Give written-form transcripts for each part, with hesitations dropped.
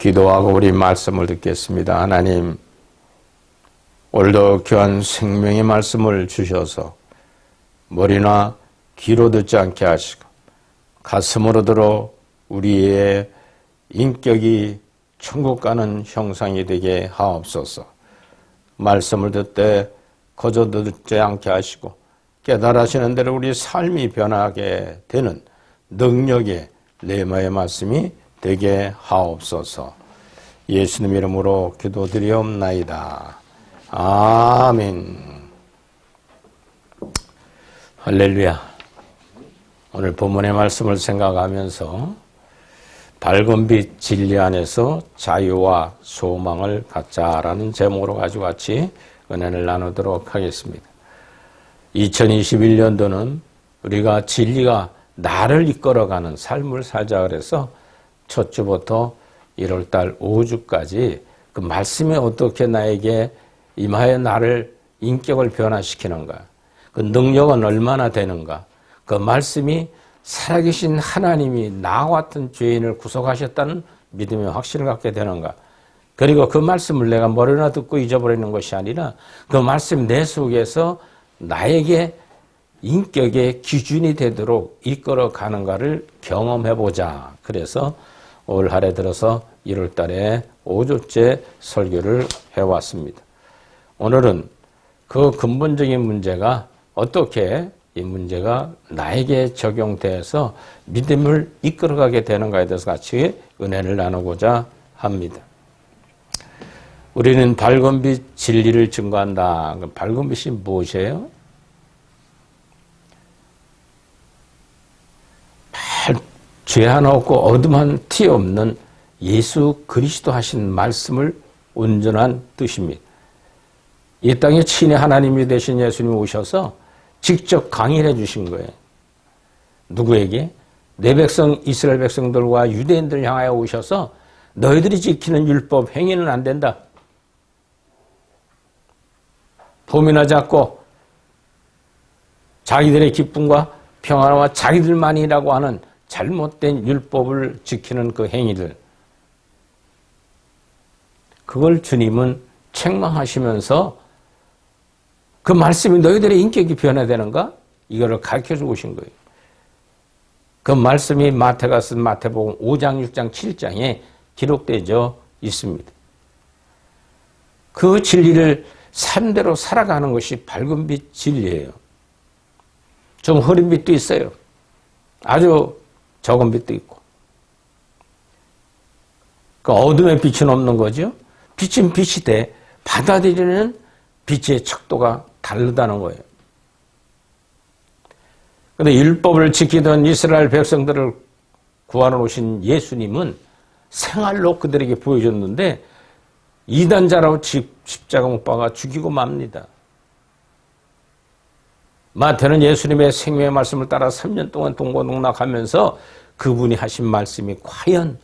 기도하고 우리 말씀을 듣겠습니다. 하나님, 오늘도 귀한 생명의 말씀을 주셔서 머리나 귀로 듣지 않게 하시고 가슴으로 들어 우리의 인격이 천국 가는 형상이 되게 하옵소서. 말씀을 듣되 거저 듣지 않게 하시고 깨달으시는 대로 우리 삶이 변하게 되는 능력의 레마의 말씀이 되게 하옵소서. 예수님 이름으로 기도드리옵나이다. 아멘. 할렐루야. 오늘 본문의 말씀을 생각하면서 밝은 빛 진리 안에서 자유와 소망을 갖자라는 제목으로 가지고 같이 은혜를 나누도록 하겠습니다. 2021년도는 우리가 진리가 나를 이끌어가는 삶을 살자 그래서 첫 주부터 1월달 5주까지 그 말씀이 어떻게 나에게 임하여 나를 인격을 변화시키는가, 그 능력은 얼마나 되는가, 그 말씀이 살아계신 하나님이 나와 같은 죄인을 구속하셨다는 믿음의 확신을 갖게 되는가, 그리고 그 말씀을 내가 머리나 듣고 잊어버리는 것이 아니라 그 말씀 내 속에서 나에게 인격의 기준이 되도록 이끌어가는가를 경험해보자. 그래서 올 한 해 들어서 1월 달에 5주째 설교를 해왔습니다. 오늘은 그 근본적인 문제가 어떻게 이 문제가 나에게 적용돼서 믿음을 이끌어가게 되는가에 대해서 같이 은혜를 나누고자 합니다. 우리는 밝은 빛 진리를 증거한다. 밝은 빛이 무엇이에요? 죄 하나 없고 어둠 한 티 없는 예수 그리스도 하신 말씀을 온전한 뜻입니다. 이 땅에 친히 하나님이 되신 예수님이 오셔서 직접 강의를 해주신 거예요. 누구에게? 내 백성 이스라엘 백성들과 유대인들 향하여 오셔서 너희들이 지키는 율법 행위는 안 된다. 범이나 잡고 자기들의 기쁨과 평화와 자기들만이라고 하는 잘못된 율법을 지키는 그 행위들, 그걸 주님은 책망하시면서 그 말씀이 너희들의 인격이 변화되는가? 이거를 가르쳐주고 오신 거예요. 그 말씀이 마태가 쓴 마태복음 5장, 6장, 7장에 기록되어 있습니다. 그 진리를 삶대로 살아가는 것이 밝은 빛 진리예요. 좀 흐린 빛도 있어요. 아주 적은 빛도 있고. 그 어둠의 빛은 없는 거죠. 빛은 빛이 돼 받아들이는 빛의 척도가 다르다는 거예요. 그런데 율법을 지키던 이스라엘 백성들을 구하러 오신 예수님은 생활로 그들에게 보여줬는데 이단자라고 십자가 못 박아 죽이고 맙니다. 마태는 예수님의 생명의 말씀을 따라 3년 동안 동고동락하면서 그분이 하신 말씀이 과연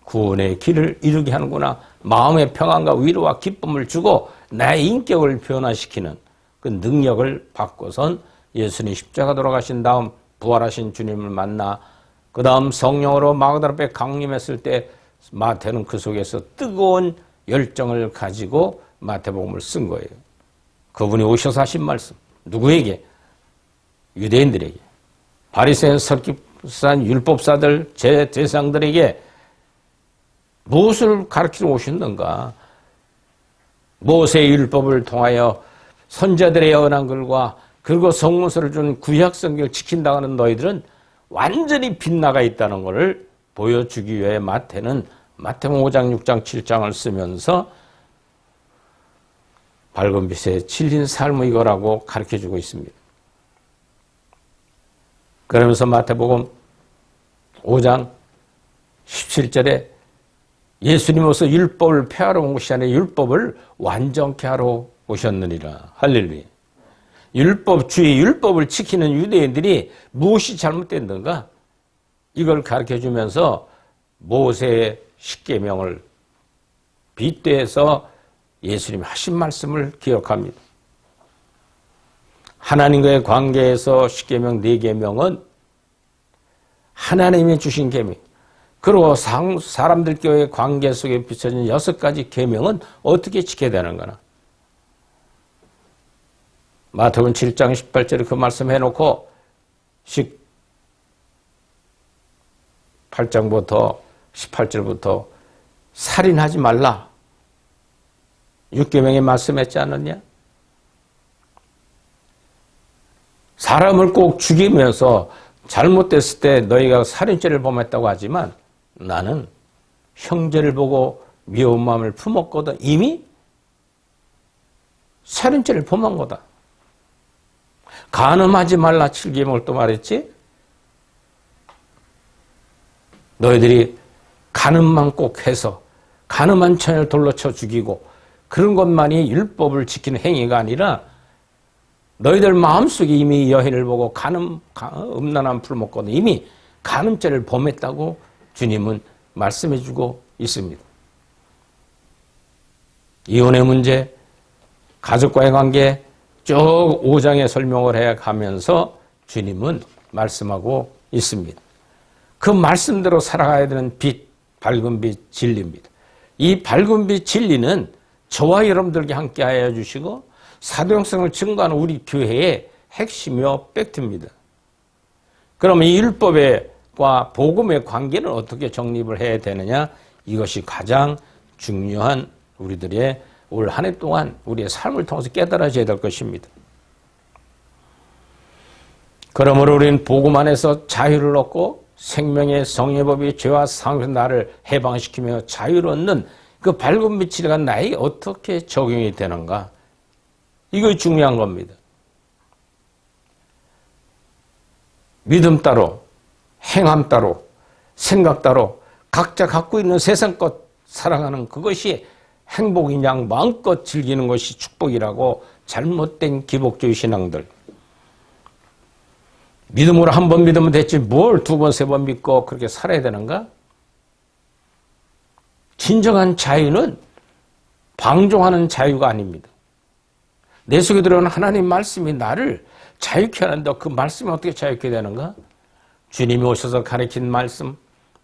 구원의 길을 이루게 하는구나, 마음의 평안과 위로와 기쁨을 주고 나의 인격을 변화시키는 그 능력을 받고선 예수님 십자가 돌아가신 다음 부활하신 주님을 만나 그 다음 성령으로 마그다라배 강림했을 때 마태는 그 속에서 뜨거운 열정을 가지고 마태복음을 쓴 거예요. 그분이 오셔서 하신 말씀, 누구에게? 유대인들에게, 바리새인 서기관 율법사들 제사장들에게 무엇을 가르치러 오셨는가? 모세의 율법을 통하여 선자들의 예언한 글과 그리고 성문서를 준 구약 성경을 지킨다고 하는 너희들은 완전히 빗나가 있다는 것을 보여주기 위해 마태는 마태복음 5장, 6장, 7장을 쓰면서 밝은 빛에 진린 삶의 이거라고 가르쳐주고 있습니다. 그러면서 마태복음 5장 17절에 예수님으로서 율법을 폐하러 온 것이 아니라 율법을 완전케 하러 오셨느니라. 할렐루야. 율법주의, 율법을 지키는 유대인들이 무엇이 잘못됐는가? 이걸 가르쳐주면서 모세의 십계명을 빗대서 예수님이 하신 말씀을 기억합니다. 하나님과의 관계에서 십계명 4계명은 하나님이 주신 계명, 그리고 사람들과의 관계 속에 비춰진 6가지 계명은 어떻게 지켜야 되는 거나. 마태복음 7장 18절에 그 말씀 해놓고 18장부터 18절부터 살인하지 말라. 6계명에 말씀했지 않느냐? 사람을 꼭 죽이면서 잘못됐을 때 너희가 살인죄를 범했다고 하지만 나는 형제를 보고 미운 마음을 품었거든. 이미 살인죄를 범한 거다. 간음하지 말라 7계명을 또 말했지. 너희들이 간음만 꼭 해서 간음한 처녀를 돌로 쳐 죽이고 그런 것만이 율법을 지키는 행위가 아니라 너희들 마음속에 이미 여인을 보고 음란한 풀먹거든 이미 간음죄를 범했다고 주님은 말씀해주고 있습니다. 이혼의 문제, 가족과의 관계 쭉 5장에 설명을 해가면서 주님은 말씀하고 있습니다. 그 말씀대로 살아가야 되는 빛, 밝은 빛, 진리입니다. 이 밝은 빛, 진리는 저와 여러분들께 함께하여 주시고 사도행성을 증거하는 우리 교회의 핵심이요 팩트입니다. 그러면 이 율법과 복음의 관계는 어떻게 정립을 해야 되느냐? 이것이 가장 중요한 우리들의 올 한 해 동안 우리의 삶을 통해서 깨달아져야 될 것입니다. 그러므로 우리는 복음 안에서 자유를 얻고 생명의 성례법이 죄와 상에서 나를 해방시키며 자유를 얻는 그 밝은 빛이가 나에게 어떻게 적용이 되는가? 이거 중요한 겁니다. 믿음 따로, 행함 따로, 생각 따로 각자 갖고 있는 세상 것 살아가는 그것이 행복인 양 마음껏 즐기는 것이 축복이라고 잘못된 기복주의 신앙들. 믿음으로 한 번 믿으면 됐지 뭘 2번, 3번 믿고 그렇게 살아야 되는가? 진정한 자유는 방종하는 자유가 아닙니다. 내 속에 들어오는 하나님 말씀이 나를 자유케 하는데 그 말씀이 어떻게 자유케 되는가? 주님이 오셔서 가르친 말씀,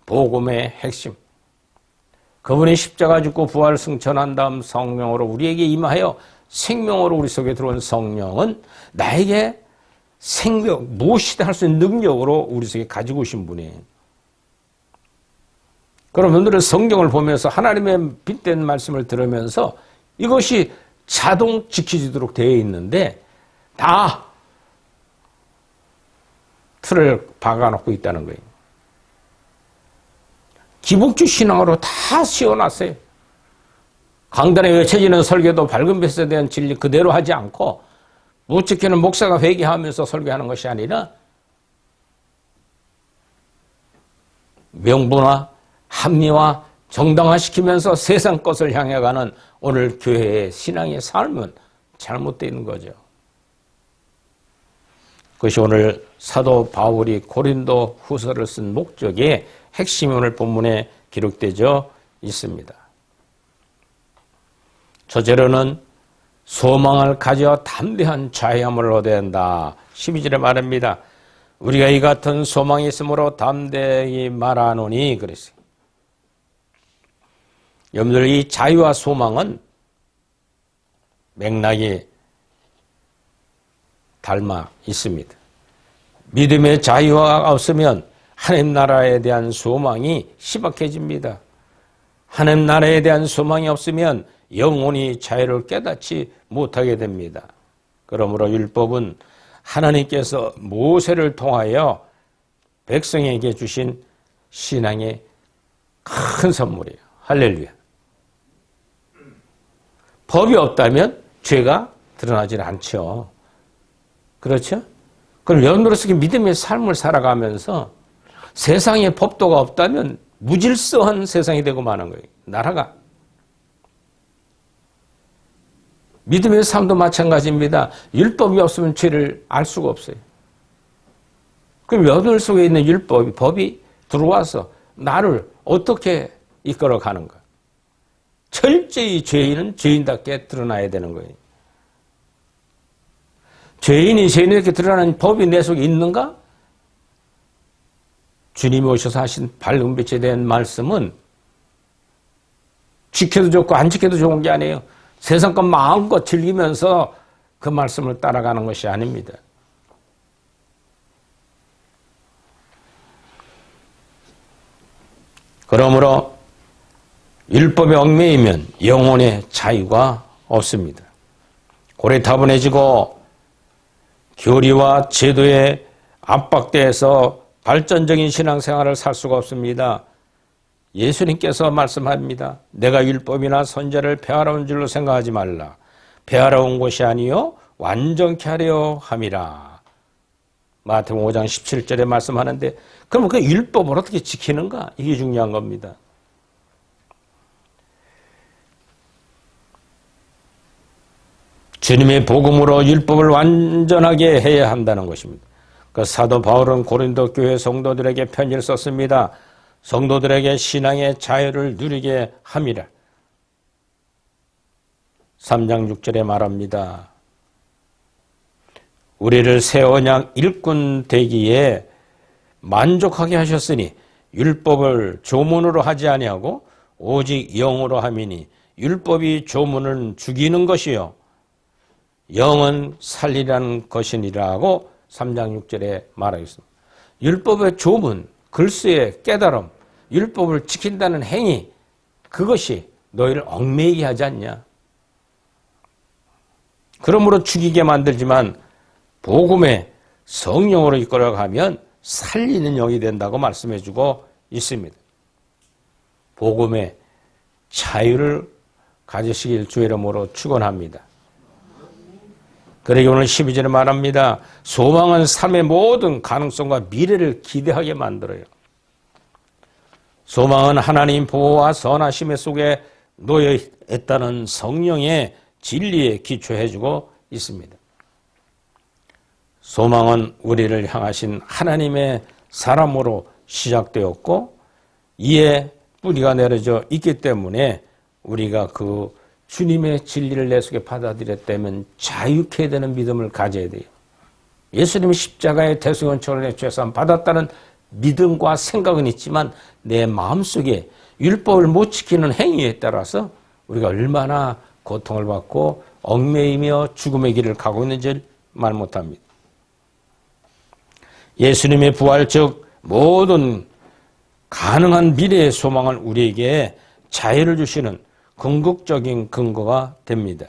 복음의 핵심. 그분이 십자가 죽고 부활 승천한 다음 성령으로 우리에게 임하여 생명으로 우리 속에 들어온 성령은 나에게 생명, 무엇이든 할 수 있는 능력으로 우리 속에 가지고 오신 분이에요. 그럼 오늘은 성경을 보면서 하나님의 빛된 말씀을 들으면서 이것이 자동 지켜지도록 되어 있는데 다 틀을 박아놓고 있다는 거예요. 기복주 신앙으로 다 씌워놨어요. 강단에 외쳐지는 설교도 밝은 빛에 대한 진리 그대로 하지 않고 못 지키는 목사가 회개하면서 설교하는 것이 아니라 명분화, 합리화, 정당화시키면서 세상 것을 향해 가는 오늘 교회의 신앙의 삶은 잘못되어 있는 거죠. 그것이 오늘 사도 바울이 고린도 후서를 쓴 목적의 핵심이 오늘 본문에 기록되어 있습니다. 첫째로는 소망을 가져 담대한 자유함을 얻어야 한다. 12절에 말합니다. 우리가 이 같은 소망이 있으므로 담대히 말하노니 그랬어요. 여러분들 이 자유와 소망은 맥락이 닮아 있습니다. 믿음의 자유가 없으면 하나님 나라에 대한 소망이 희박해집니다. 하나님 나라에 대한 소망이 없으면 영원히 자유를 깨닫지 못하게 됩니다. 그러므로 율법은 하나님께서 모세를 통하여 백성에게 주신 신앙의 큰 선물이에요. 할렐루야. 법이 없다면 죄가 드러나질 않죠. 그렇죠? 그럼 여러분으로서 믿음의 삶을 살아가면서 세상에 법도가 없다면 무질서한 세상이 되고 마는 거예요. 나라가. 믿음의 삶도 마찬가지입니다. 율법이 없으면 죄를 알 수가 없어요. 그럼 여러분 속에 있는 율법이, 법이 들어와서 나를 어떻게 이끌어 가는가? 철저히 죄인은 죄인답게 드러나야 되는 거예요. 죄인이 죄인에게 드러나는 법이 내 속에 있는가? 주님이 오셔서 하신 밝은 빛에 대한 말씀은 지켜도 좋고 안 지켜도 좋은 게 아니에요. 세상 것 마음껏 즐기면서 그 말씀을 따라가는 것이 아닙니다. 그러므로 율법에 얽매이면 영혼의 자유가 없습니다. 고리타분해지고 교리와 제도에 압박돼서 발전적인 신앙생활을 살 수가 없습니다. 예수님께서 말씀합니다. 내가 율법이나 선제를 폐하러 온 줄로 생각하지 말라. 폐하러 온 것이 아니요 완전케 하려 함이라. 마태복음 5장 17절에 말씀하는데 그럼 그 율법을 어떻게 지키는가? 이게 중요한 겁니다. 주님의 복음으로 율법을 완전하게 해야 한다는 것입니다. 그 사도 바울은 고린도 교회 성도들에게 편지를 썼습니다. 성도들에게 신앙의 자유를 누리게 함이라. 3장 6절에 말합니다. 우리를 새 언약 일꾼 되기에 만족하게 하셨으니 율법을 조문으로 하지 아니하고 오직 영으로 함이니 율법이 조문은 죽이는 것이요 영은 살리라는 것이니라고 3장 6절에 말하겠습니다. 율법의 조문, 글쓰의 깨달음, 율법을 지킨다는 행위, 그것이 너희를 얽매이게 하지 않냐. 그러므로 죽이게 만들지만 복음의 성령으로 이끌어가면 살리는 영이 된다고 말씀해주고 있습니다. 복음의 자유를 가지시길 주의 이름으로 축원합니다. 그러기 오늘 12절에 말합니다. 소망은 삶의 모든 가능성과 미래를 기대하게 만들어요. 소망은 하나님 보호와 선하심의 속에 놓여 있다는 성령의 진리에 기초해주고 있습니다. 소망은 우리를 향하신 하나님의 사람으로 시작되었고 이에 뿌리가 내려져 있기 때문에 우리가 그 주님의 진리를 내 속에 받아들였다면 자유케 되는 믿음을 가져야 돼요. 예수님이 십자가의 대속원천의 죄사함 받았다는 믿음과 생각은 있지만 내 마음속에 율법을 못 지키는 행위에 따라서 우리가 얼마나 고통을 받고 얽매이며 죽음의 길을 가고 있는지 말 못합니다. 예수님의 부활 즉 모든 가능한 미래의 소망을 우리에게 자유를 주시는 궁극적인 근거가 됩니다.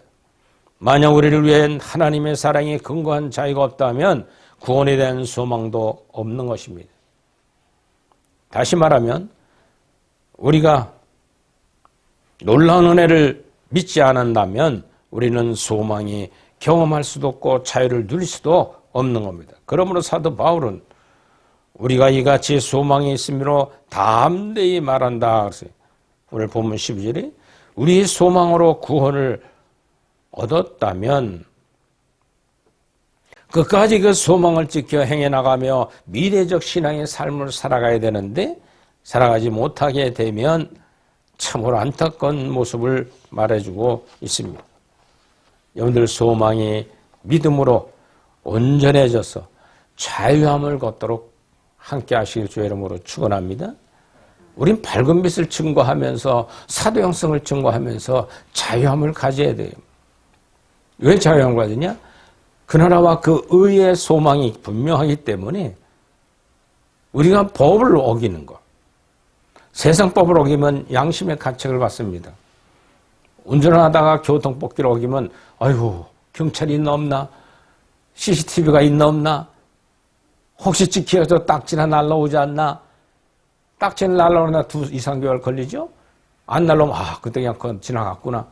만약 우리를 위한 하나님의 사랑이 근거한 자유가 없다면 구원에 대한 소망도 없는 것입니다. 다시 말하면 우리가 놀라운 은혜를 믿지 않는다면 우리는 소망이 경험할 수도 없고 자유를 누릴 수도 없는 겁니다. 그러므로 사도 바울은 우리가 이같이 소망이 있으므로 담대히 말한다. 오늘 본문 12절에 우리의 소망으로 구원을 얻었다면 끝까지 그 소망을 지켜 행해나가며 미래적 신앙의 삶을 살아가야 되는데 살아가지 못하게 되면 참으로 안타까운 모습을 말해주고 있습니다. 여러분들 소망이 믿음으로 온전해져서 자유함을 걷도록 함께 하시길 주의 이름으로 축원합니다. 우린 밝은 빛을 증거하면서 사도형성을 증거하면서 자유함을 가져야 돼요. 왜 자유함을 가지냐? 그 나라와 그 의의 소망이 분명하기 때문에 우리가 법을 어기는 것. 세상 법을 어기면 양심의 가책을 받습니다. 운전을 하다가 교통법규를 어기면 아이고 경찰이 있나 없나? CCTV가 있나 없나? 혹시 지켜서 딱지나 날라오지 않나? 딱지는 날라오나 2-3개월 걸리죠? 안 날라오면 그때 그냥 지나갔구나.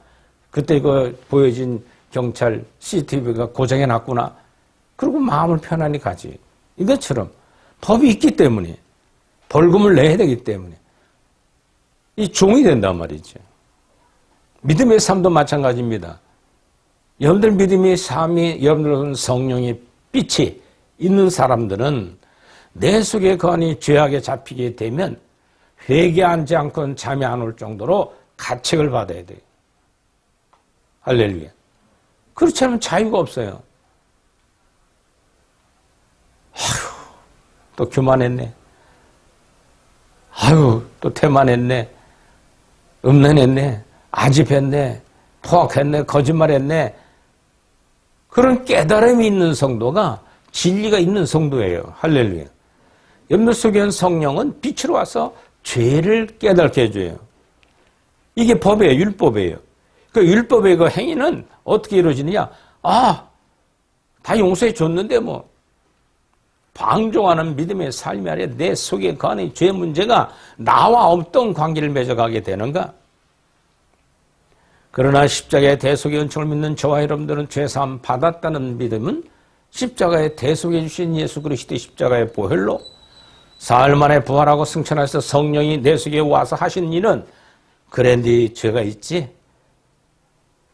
그때 보여진 경찰 CCTV가 고장해놨구나. 그리고 마음을 편안히 가지. 이것처럼 법이 있기 때문에 벌금을 내야 되기 때문에 이 종이 된단 말이죠. 믿음의 삶도 마찬가지입니다. 여러분들 믿음의 삶이 여러분들은 성령의 빛이 있는 사람들은 내 속에 거하니 죄악에 잡히게 되면 회개하지 않고는 잠이 안 올 정도로 가책을 받아야 돼요. 할렐루야. 그렇지 않으면 자유가 없어요. 또 교만했네. 아유, 또 태만했네, 음란했네, 아집했네, 포악했네, 거짓말했네. 그런 깨달음이 있는 성도가 진리가 있는 성도예요. 할렐루야. 염려 속에 성령은 빛으로 와서 죄를 깨닫게 해줘요. 이게 법이에요. 율법이에요. 그 율법의 그 행위는 어떻게 이루어지느냐? 다 용서해 줬는데 뭐 방종하는 믿음의 삶이 아니라 내 속에 거하는 죄 문제가 나와 어떤 관계를 맺어가게 되는가? 그러나 십자가의 대속의 은총을 믿는 저와 여러분들은 죄사함 받았다는 믿음은 십자가의 대속해 주신 예수 그리스도의 십자가의 보혈로 사흘 만에 부활하고 승천하셔서 성령이 내 속에 와서 하신 일은 그래 네 죄가 있지?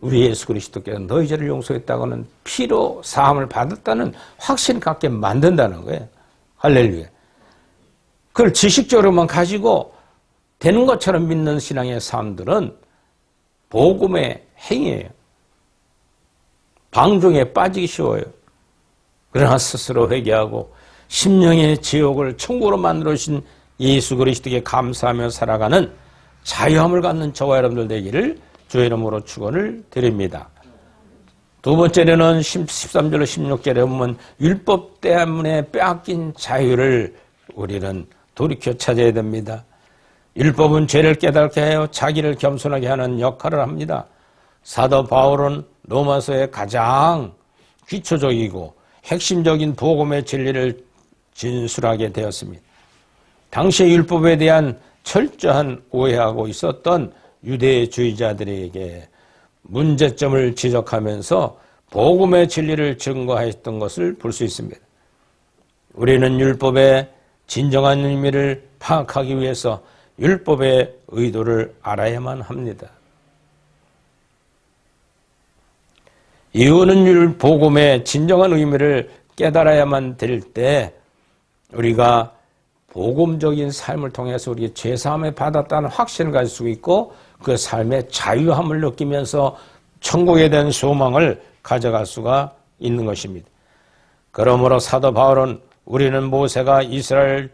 우리 예수 그리스도께서 너희 죄를 용서했다고는 피로 사함을 받았다는 확신 갖게 만든다는 거예요. 할렐루야. 그걸 지식적으로만 가지고 되는 것처럼 믿는 신앙의 사람들은 복음의 행위예요. 방종에 빠지기 쉬워요. 그러나 스스로 회개하고 심령의 지옥을 천국으로 만들어주신 예수 그리스도께 감사하며 살아가는 자유함을 갖는 저와 여러분들 되기를 주의 이름으로 축원을 드립니다. 두 번째로는 13절로 16절에 보면 율법 때문에 빼앗긴 자유를 우리는 돌이켜 찾아야 됩니다. 율법은 죄를 깨닫게 하여 자기를 겸손하게 하는 역할을 합니다. 사도 바울은 로마서의 가장 기초적이고 핵심적인 복음의 진리를 진술하게 되었습니다. 당시의 율법에 대한 철저한 오해하고 있었던 유대주의자들에게 문제점을 지적하면서 복음의 진리를 증거하였던 것을 볼 수 있습니다. 우리는 율법의 진정한 의미를 파악하기 위해서 율법의 의도를 알아야만 합니다. 이유는 복음의 진정한 의미를 깨달아야만 될 때 우리가 복음적인 삶을 통해서 우리 죄사함을 받았다는 확신을 가질 수 있고 그 삶의 자유함을 느끼면서 천국에 대한 소망을 가져갈 수가 있는 것입니다. 그러므로 사도 바울은 우리는 모세가 이스라엘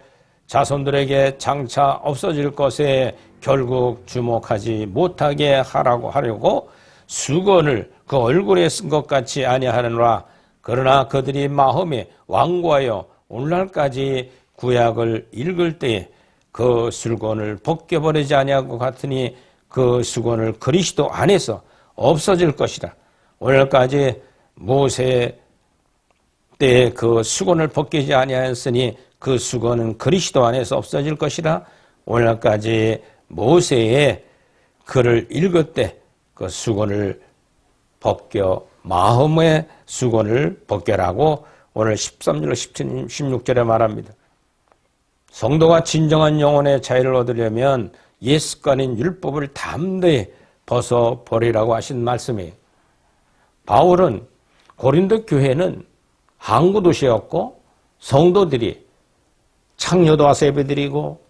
자손들에게 장차 없어질 것에 결국 주목하지 못하게 하려고 수건을 그 얼굴에 쓴 것 같이 아니하느라 그러나 그들이 마음에 완고하여 오늘날까지 구약을 읽을 때에 그 수건을 벗겨버리지 아니하고 같으니 그 수건을 그리스도 안에서 없어질 것이라. 오늘까지 모세 때에 그 수건을 벗기지 아니하였으니 그 수건은 그리스도 안에서 없어질 것이라. 오늘까지 모세의 글을 읽을 때 그 수건을 벗겨 마음의 수건을 벗겨라고 오늘 13절로 16절에 말합니다. 성도가 진정한 영혼의 자유를 얻으려면 옛 습관인 율법을 담대히 벗어버리라고 하신 말씀이에요. 바울은 고린도 교회는 항구 도시였고 성도들이 창녀도 와서 예배드리고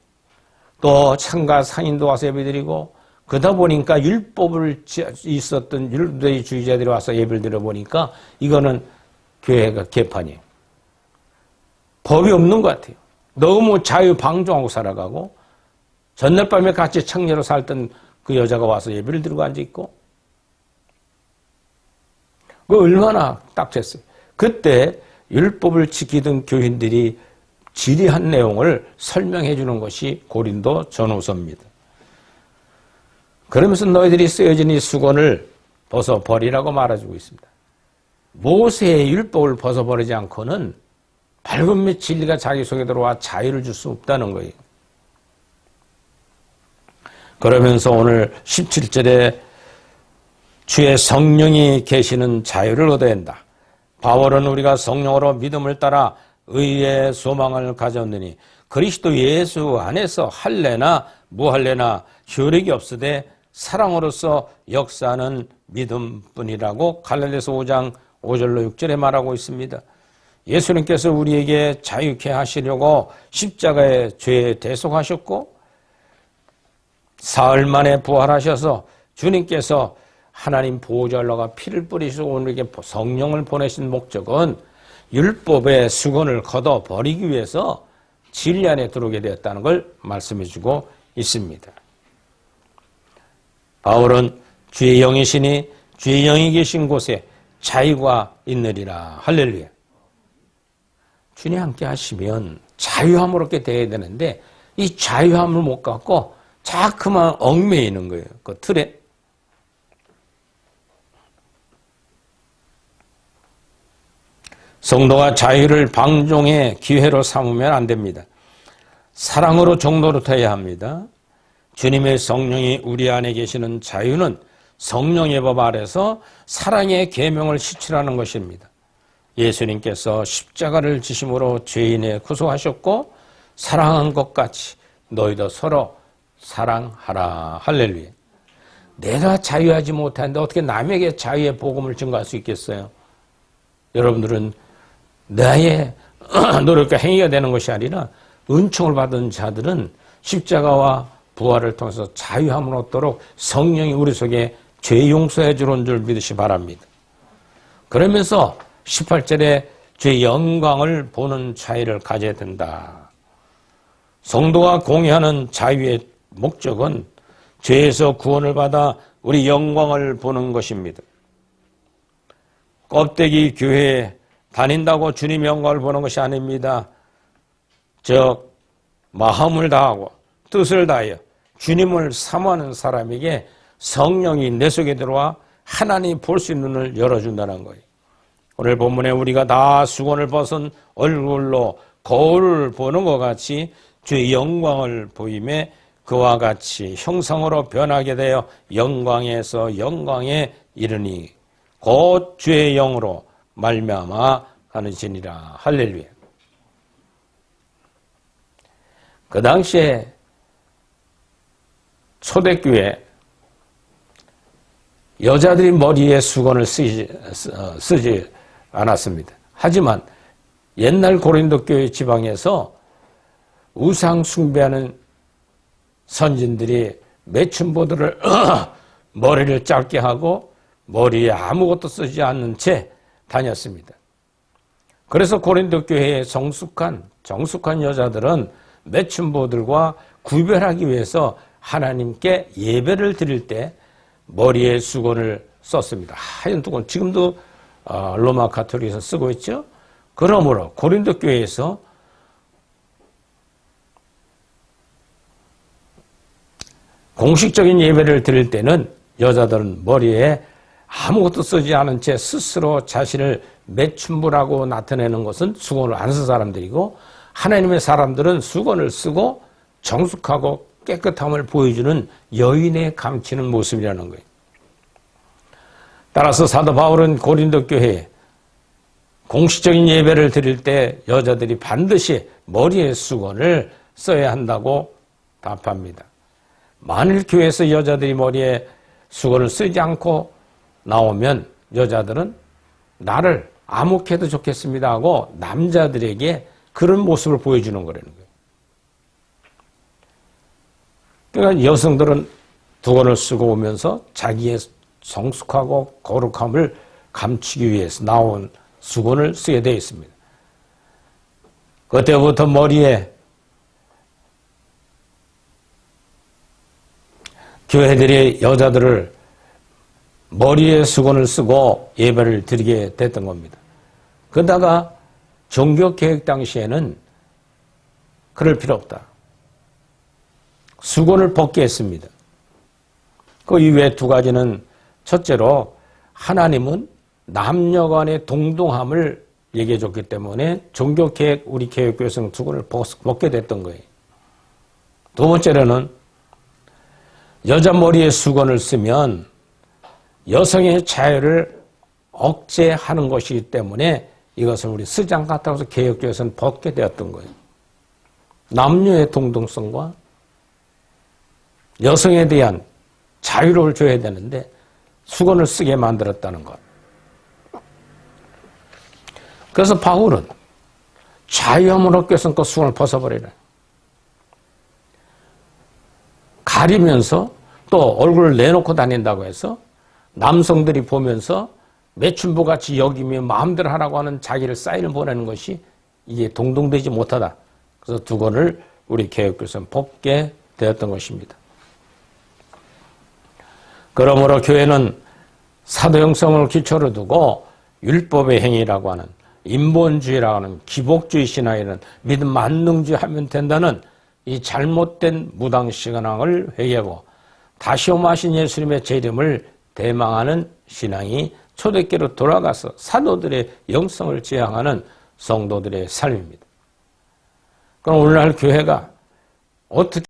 또 창가 상인도 와서 예배드리고 그러다 보니까 율법을 있었던 유대주의자들이 와서 예배를 드려보니까 이거는 교회가 개판이에요. 법이 없는 것 같아요. 너무 자유방종하고 살아가고 전날 밤에 같이 창녀로 살던 그 여자가 와서 예배를 드리고 앉아있고 그 얼마나 딱했어요. 그때 율법을 지키던 교인들이 지리한 내용을 설명해 주는 것이 고린도 전후서입니다. 그러면서 너희들이 쓰여진 이 수건을 벗어버리라고 말해주고 있습니다. 모세의 율법을 벗어버리지 않고는 밝은 및 진리가 자기 속에 들어와 자유를 줄 수 없다는 거예요. 그러면서 오늘 17절에 주의 성령이 계시는 자유를 얻어야 한다. 바울은 우리가 성령으로 믿음을 따라 의의 소망을 가졌느니 그리스도 예수 안에서 할례나 무할례나 효력이 없으되 사랑으로서 역사하는 믿음뿐이라고 갈라디아서 5장 5절로 6절에 말하고 있습니다. 예수님께서 우리에게 자유케 하시려고 십자가에 죄 대속하셨고 사흘 만에 부활하셔서 주님께서 하나님 보호자로 올라가 피를 뿌리시고 우리에게 성령을 보내신 목적은 율법의 수건을 걷어버리기 위해서 진리 안에 들어오게 되었다는 걸 말씀해 주고 있습니다. 바울은 주의 영이시니 주의 영이 계신 곳에 자유가 있느리라. 할렐루야. 주님 함께 하시면 자유함을 얻게 돼야 되는데 이 자유함을 못 갖고 자꾸만 얽매이는 거예요. 그 틀에. 성도가 자유를 방종의 기회로 삼으면 안 됩니다. 사랑으로 종노릇해야 합니다. 주님의 성령이 우리 안에 계시는 자유는 성령의 법 아래서 사랑의 계명을 실천하는 것입니다. 예수님께서 십자가를 지심으로 죄인의 구속하셨고 사랑한 것 같이 너희도 서로 사랑하라. 할렐루야. 내가 자유하지 못하는데 어떻게 남에게 자유의 복음을 증거할 수 있겠어요? 여러분들은 나의 노력과 행위가 되는 것이 아니라 은총을 받은 자들은 십자가와 부활을 통해서 자유함을 얻도록 성령이 우리 속에 죄 용서해 주는 줄 믿으시 바랍니다. 그러면서 18절에 죄의 영광을 보는 자유를 가져야 된다. 성도가 공유하는 자유의 목적은 죄에서 구원을 받아 우리 영광을 보는 것입니다. 껍데기 교회에 다닌다고 주님 영광을 보는 것이 아닙니다. 즉 마음을 다하고 뜻을 다하여 주님을 사모하는 사람에게 성령이 내 속에 들어와 하나님 볼 수 있는 눈을 열어준다는 거예요. 오늘 본문에 우리가 다 수건을 벗은 얼굴로 거울을 보는 것 같이 주의 영광을 보임에 그와 같이 형상으로 변하게 되어 영광에서 영광에 이르니 곧 주의 영으로 말미암아 가는지니라. 할렐루야. 그 당시에 초대교회 여자들이 머리에 수건을 쓰지 않았습니다. 하지만 옛날 고린도 교회 지방에서 우상 숭배하는 선진들이 매춘보들을 머리를 짧게 하고 머리에 아무것도 쓰지 않는 채 다녔습니다. 그래서 고린도 교회의 정숙한 여자들은 매춘보들과 구별하기 위해서 하나님께 예배를 드릴 때 머리에 수건을 썼습니다. 하얀 수건, 지금도 로마 가톨릭에서 쓰고 있죠. 그러므로 고린도 교회에서 공식적인 예배를 드릴 때는 여자들은 머리에 아무것도 쓰지 않은 채 스스로 자신을 매춘부라고 나타내는 것은 수건을 안 쓴 사람들이고, 하나님의 사람들은 수건을 쓰고 정숙하고 깨끗함을 보여주는 여인의 감추는 모습이라는 거예요. 따라서 사도 바울은 고린도 교회에 공식적인 예배를 드릴 때 여자들이 반드시 머리에 수건을 써야 한다고 답합니다. 만일 교회에서 여자들이 머리에 수건을 쓰지 않고 나오면 여자들은 나를 암흑해도 좋겠습니다 하고 남자들에게 그런 모습을 보여주는 거라는 거예요. 그러니까 여성들은 두건을 쓰고 오면서 자기의 성숙하고 거룩함을 감추기 위해서 나온 수건을 쓰게 되어 있습니다. 그때부터 머리에 교회들이 여자들을 머리에 수건을 쓰고 예배를 드리게 됐던 겁니다. 그러다가 종교개혁 당시에는 그럴 필요 없다. 수건을 벗게 했습니다. 그 이외에 두 가지는, 첫째로 하나님은 남녀 간의 동등함을 얘기해 줬기 때문에 종교개혁 우리 개혁교회에서는 수건을 벗게 됐던 거예요. 두 번째로는 여자 머리에 수건을 쓰면 여성의 자유를 억제하는 것이기 때문에 이것을 우리 쓰지 않겠다고 해서 개혁교회에서는 벗게 되었던 거예요. 남녀의 동등성과 여성에 대한 자유를 줘야 되는데 수건을 쓰게 만들었다는 것. 그래서 바울은 자유함을 얻기 위해서는 그 수건을 벗어버리라. 가리면서 또 얼굴을 내놓고 다닌다고 해서 남성들이 보면서 매춘부같이 여기며 마음대로 하라고 하는 자기를 사인을 보내는 것이 이게 동등되지 못하다. 그래서 그래서 두고를 우리 개혁교회에서는 뽑게 되었던 것입니다. 그러므로 교회는 사도 형성을 기초로 두고 율법의 행위라고 하는 인본주의라고 하는 기복주의 신앙이라는 믿음 만능주의 하면 된다는 이 잘못된 무당신앙을 회개하고 다시 오마신 예수님의 재림을 대망하는 신앙이 초대교회로 돌아가서 사도들의 영성을 지향하는 성도들의 삶입니다. 그럼 오늘날 교회가 어떻게